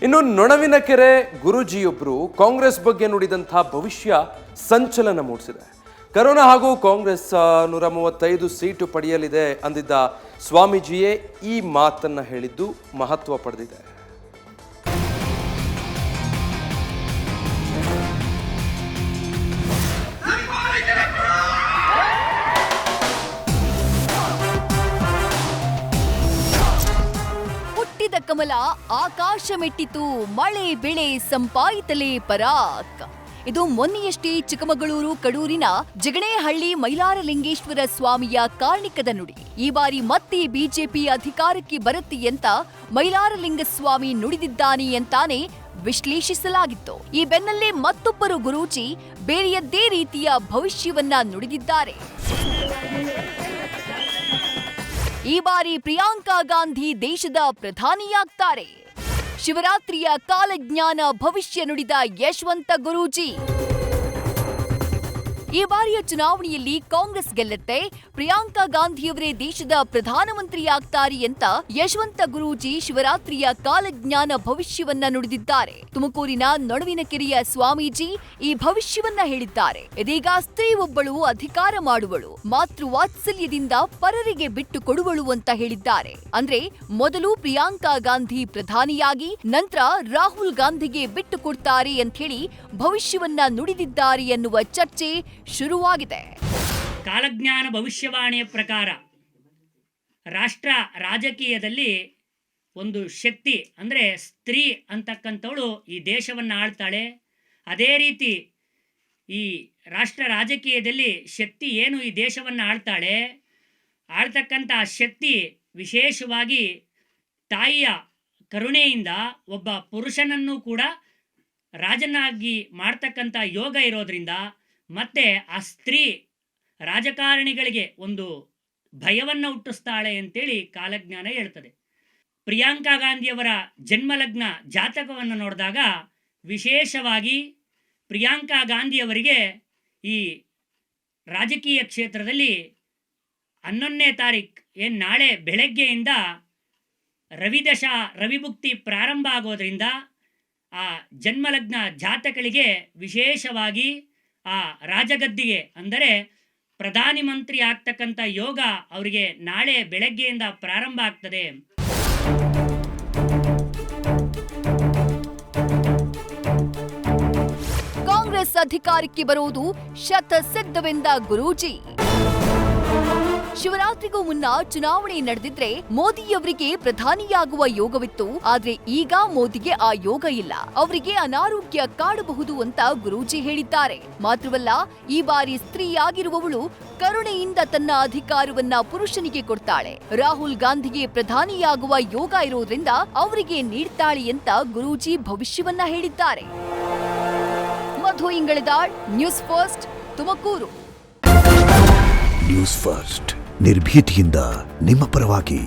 ಇನ್ನು ನೊಣವಿನಕೆರೆ ಗುರೂಜಿಯೊಬ್ಬರು ಕಾಂಗ್ರೆಸ್ ಬಗ್ಗೆ ನುಡಿದಂಥ ಭವಿಷ್ಯ ಸಂಚಲನ ಮೂಡಿಸಿದೆ. ಕರೋನಾ ಹಾಗೂ ಕಾಂಗ್ರೆಸ್ 135 ಸೀಟು ಪಡೆಯಲಿದೆ ಅಂದಿದ್ದ ಸ್ವಾಮೀಜಿಯೇ ಈ ಮಾತನ್ನ ಹೇಳಿದ್ದು ಮಹತ್ವ ಪಡೆದಿದೆ. ಕಮಲ ಆಕಾಶ ಮೆಟ್ಟಿತು, ಮಳೆ ಬೆಳೆ ಸಂಪಾಯಿತಲೇ ಪರಾಕ್. ಇದು ಮೊನ್ನೆಯಷ್ಟೇ ಚಿಕ್ಕಮಗಳೂರು ಕಡೂರಿನ ಜಗಣೇಹಳ್ಳಿ ಮೈಲಾರಲಿಂಗೇಶ್ವರ ಸ್ವಾಮಿಯ ಕಾರ್ಣಿಕದ ನುಡಿ. ಈ ಬಾರಿ ಮತ್ತೆ ಬಿಜೆಪಿ ಅಧಿಕಾರಕ್ಕೆ ಬರುತ್ತೆ ಅಂತ ಮೈಲಾರಲಿಂಗಸ್ವಾಮಿ ನುಡಿದಿದ್ದಾನೆ ಅಂತಾನೆ ವಿಶ್ಲೇಷಿಸಲಾಗಿತ್ತು. ಈ ಬೆನ್ನಲ್ಲೇ ಮತ್ತೊಬ್ಬರು ಗುರೂಜಿ ಬೇರೆಯದ್ದೇ ರೀತಿಯ ಭವಿಷ್ಯವನ್ನ ನುಡಿದಿದ್ದಾರೆ. ಈ ಬಾರಿ ಪ್ರಿಯಾಂಕಾ ಗಾಂಧಿ ದೇಶದ ಪ್ರಧಾನಿಯಾಗ್ತಾರೆ. ಶಿವರಾತ್ರಿಯ ಕಾಲಜ್ಞಾನ ಭವಿಷ್ಯ ನುಡಿದ ಯಶವಂತ ಗುರೂಜಿ. ಈ ಬಾರಿಯ ಚುನಾವಣೆಯಲ್ಲಿ ಕಾಂಗ್ರೆಸ್ ಗೆಲ್ಲುತ್ತೆ, ಪ್ರಿಯಾಂಕಾ ಗಾಂಧಿಯವರೇ ದೇಶದ ಪ್ರಧಾನಮಂತ್ರಿಯಾಗ್ತಾರೆ ಅಂತ ಯಶವಂತ ಗುರೂಜಿ ಶಿವರಾತ್ರಿಯ ಕಾಲಜ್ಞಾನ ಭವಿಷ್ಯವನ್ನ ನುಡಿದಿದ್ದಾರೆ. ತುಮಕೂರಿನ ನೊಣವಿನಕೆರೆಯ ಸ್ವಾಮೀಜಿ ಈ ಭವಿಷ್ಯವನ್ನ ಹೇಳಿದ್ದಾರೆ. ಇದೀಗ ಸ್ತ್ರೀ ಒಬ್ಬಳು ಅಧಿಕಾರ ಮಾಡುವಳು, ಮಾತೃವಾತ್ಸಲ್ಯದಿಂದ ಪರರಿಗೆ ಬಿಟ್ಟು ಕೊಡುವಳು ಅಂತ ಹೇಳಿದ್ದಾರೆ. ಅಂದ್ರೆ ಮೊದಲು ಪ್ರಿಯಾಂಕಾ ಗಾಂಧಿ ಪ್ರಧಾನಿಯಾಗಿ ನಂತರ ರಾಹುಲ್ ಗಾಂಧಿಗೆ ಬಿಟ್ಟು ಕೊಡ್ತಾರೆ ಅಂತ ಹೇಳಿ ಭವಿಷ್ಯವನ್ನ ನುಡಿದಿದ್ದಾರೆ ಎನ್ನುವ ಚರ್ಚೆ ಶುರುವಾಗಿದೆ. ಕಾಲಜ್ಞಾನ ಭವಿಷ್ಯವಾಣಿಯ ಪ್ರಕಾರ ರಾಷ್ಟ್ರ ರಾಜಕೀಯದಲ್ಲಿ ಒಂದು ಶಕ್ತಿ ಅಂದರೆ ಸ್ತ್ರೀ ಅಂತಕ್ಕಂಥವಳು ಈ ದೇಶವನ್ನು ಆಳ್ತಾಳೆ. ಅದೇ ರೀತಿ ಈ ರಾಷ್ಟ್ರ ರಾಜಕೀಯದಲ್ಲಿ ಶಕ್ತಿ ಏನು ಈ ದೇಶವನ್ನು ಆಳ್ತಕ್ಕಂಥ ಶಕ್ತಿ ವಿಶೇಷವಾಗಿ ತಾಯಿಯ ಕರುಣೆಯಿಂದ ಒಬ್ಬ ಪುರುಷನನ್ನು ಕೂಡ ರಾಜನಾಗಿ ಮಾಡ್ತಕ್ಕಂಥ ಯೋಗ ಇರೋದ್ರಿಂದ ಮತ್ತೆ ಆ ಸ್ತ್ರೀ ರಾಜಕಾರಣಿಗಳಿಗೆ ಒಂದು ಭಯವನ್ನು ಹುಟ್ಟಿಸ್ತಾಳೆ ಅಂತೇಳಿ ಕಾಲಜ್ಞಾನ ಹೇಳ್ತದೆ. ಪ್ರಿಯಾಂಕಾ ಗಾಂಧಿಯವರ ಜನ್ಮಲಗ್ನ ಜಾತಕವನ್ನು ನೋಡಿದಾಗ ವಿಶೇಷವಾಗಿ ಪ್ರಿಯಾಂಕಾ ಗಾಂಧಿಯವರಿಗೆ ಈ ರಾಜಕೀಯ ಕ್ಷೇತ್ರದಲ್ಲಿ 11ನೇ ತಾರೀಕು ಏನು ನಾಳೆ ಬೆಳಗ್ಗೆಯಿಂದ ರವಿಭುಕ್ತಿ ಪ್ರಾರಂಭ ಆಗೋದ್ರಿಂದ ಆ ಜನ್ಮಲಗ್ನ ಜಾತಕಗಳಿಗೆ ವಿಶೇಷವಾಗಿ ಆ ರಾಜಗದ್ದಿಗೆ ಅಂದರೆ ಪ್ರಧಾನಿ ಮಂತ್ರಿ ಆಗ್ತಕ್ಕಂಥ ಯೋಗ ಅವರಿಗೆ ನಾಳೆ ಬೆಳಗ್ಗೆಯಿಂದ ಪ್ರಾರಂಭ ಆಗ್ತದೆ. ಕಾಂಗ್ರೆಸ್ ಅಧಿಕಾರಕ್ಕೆ ಬರುವುದು ಶತಸಿದ್ಧವೆಂದ ಗುರೂಜಿ. ಶಿವರಾತ್ರಿಗೂ ಮುನ್ನ ಚುನಾವಣೆ ನಡೆದಿದ್ರೆ ಮೋದಿಯವರಿಗೆ ಪ್ರಧಾನಿಯಾಗುವ ಯೋಗವಿತ್ತು. ಆದ್ರೆ ಈಗ ಮೋದಿಗೆ ಆ ಯೋಗ ಇಲ್ಲ, ಅವರಿಗೆ ಅನಾರೋಗ್ಯ ಕಾಡಬಹುದು ಅಂತ ಗುರೂಜಿ ಹೇಳಿದ್ದಾರೆ. ಮಾತ್ರವಲ್ಲ, ಈ ಬಾರಿ ಸ್ತ್ರೀಯಾಗಿರುವವಳು ಕರುಣೆಯಿಂದ ತನ್ನ ಅಧಿಕಾರವನ್ನ ಪುರುಷನಿಗೆ ಕೊಡ್ತಾಳೆ. ರಾಹುಲ್ ಗಾಂಧಿಗೆ ಪ್ರಧಾನಿಯಾಗುವ ಯೋಗ ಇರೋದ್ರಿಂದ ಅವರಿಗೆ ನೀಡ್ತಾಳೆ ಅಂತ ಗುರೂಜಿ ಭವಿಷ್ಯವನ್ನ ಹೇಳಿದ್ದಾರೆ. Madhu Ingaladal, news first, Tumakuru. News first ನಿರ್ಭೀತಿಯಿಂದ ನಿಮ್ಮ ಪರವಾಗಿ.